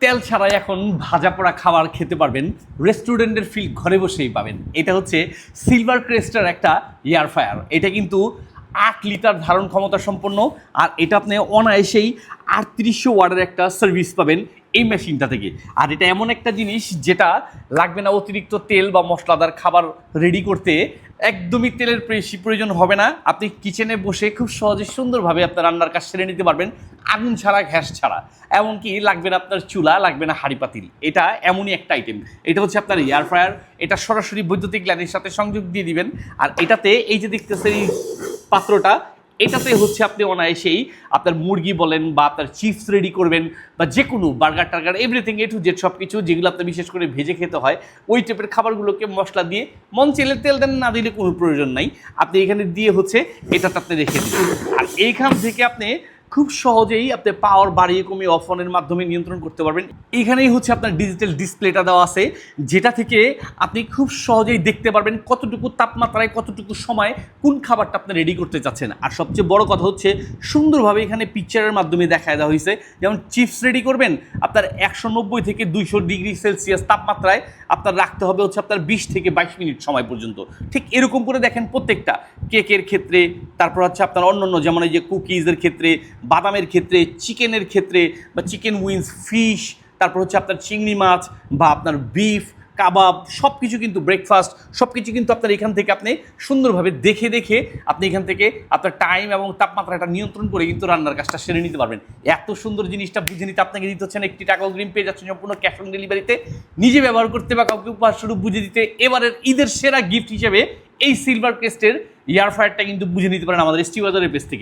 তেল ছাড়াই এখন ভাজা পোড়া খাবার খেতে পারবেন, রেস্টুরেন্টের ফিল ঘরে বসেই পাবেন। এটা হচ্ছে সিলভার ক্রেস্টের একটা এয়ার ফ্রায়ার। এটা কিন্তু 8 লিটার ধারণ ক্ষমতা সম্পন্ন, আর এটা আপনি অনায়াসেই 3800 ওয়াটের একটা সার্ভিস পাবেন এই মেশিনটা থেকে। আর এটা এমন একটা জিনিস যেটা লাগবে না অতিরিক্ত তেল বা মশলাদার খাবার রেডি করতে, একদমই তেলের বেশি প্রয়োজন হবে না। আপনি কিচেনে বসে খুব সহজে সুন্দরভাবে আপনার রান্নার কাজ সেরে নিতে পারবেন, আগুন ছাড়া, গ্যাস ছাড়া। এমনকি লাগবে না আপনার চুলা, লাগবে না হাঁড়ি পাতিল। এটা এমনই একটা আইটেম। এটা হচ্ছে আপনার এয়ার ফ্রায়ার। এটা সরাসরি বৈদ্যুতিক লাইনের সাথে সংযোগ দিয়ে দিবেন। আর এটাতে এই যে দেখতেছেন এই পাত্রটা, এটাতে হচ্ছে আপনি অনায়াসেই আপনার মুরগি বলেন বা আপনার চিপস রেডি করবেন, বা যে কোনো বার্গার টার্গার এভরিথিং এ টু জেড সব কিছু, যেগুলো আপনার বিশেষ করে ভেজে খেতে হয়, ওই টাইপের খাবারগুলোকে মশলা দিয়ে মন চেলে তেল দেন, না দিলে কোনো প্রয়োজন নাই। আপনি এখানে দিয়ে হচ্ছে এটাতে আপনি রেখে দিন। আর এইখান থেকে আপনি খুব সহজেই আপনি পাওয়ার বাড়িয়ে কমিয়ে অফ অনের মাধ্যমে নিয়ন্ত্রণ করতে পারবেন। এখানেই হচ্ছে আপনার ডিজিটাল ডিসপ্লেটা দেওয়া আছে, যেটা থেকে আপনি খুব সহজেই দেখতে পারবেন কতটুকু তাপমাত্রায় কতটুকু সময় কোন খাবারটা আপনি রেডি করতে চাচ্ছেন। আর সবচেয়ে বড় কথা হচ্ছে সুন্দরভাবে এখানে পিকচারের মাধ্যমে দেখায় দেওয়া হয়েছে। যেমন চিপস রেডি করবেন, আপনার 190 থেকে 200 ডিগ্রি সেলসিয়াস তাপমাত্রায় আপনার রাখতে হবে হচ্ছে আপনার 20 থেকে 22 মিনিট সময় পর্যন্ত। ঠিক এরকম করে দেখেন প্রত্যেকটা কেকের ক্ষেত্রে, তারপর হচ্ছে আপনার অন্যান্য যেমন এই যে কুকিজের ক্ষেত্রে, বাদামের ক্ষেত্রে, চিকেনের ক্ষেত্রে বা চিকেন উইংস, ফিশ, তারপর হচ্ছে আপনার চিংড়ি মাছ বা আপনার বিফ কাবাব, সব কিছু কিন্তু ব্রেকফাস্ট, সব কিছু কিন্তু আপনার এখান থেকে আপনি সুন্দরভাবে দেখে দেখে আপনি এখান থেকে আপনার টাইম এবং তাপমাত্রাটা নিয়ন্ত্রণ করে কিন্তু রান্নার কাজটা সেরে নিতে পারবেন। এত সুন্দর জিনিসটা বুঝে নিতে আপনাকে দিতে হচ্ছে না একটি টাকা অগ্রিম, পেয়ে যাচ্ছেন সম্পূর্ণ ক্যাশ অন ডেলিভারিতে। নিজে ব্যবহার করতে বা কাউকে উপহার স্বরূপ বুঝে দিতে এবারের ঈদের সেরা গিফট হিসেবে এই সিলভার ক্রেস্টের এয়ার ফ্রায়ারটা কিন্তু বুঝে নিতে পারেন আমাদের এসটি বাজারের পেজ থেকে।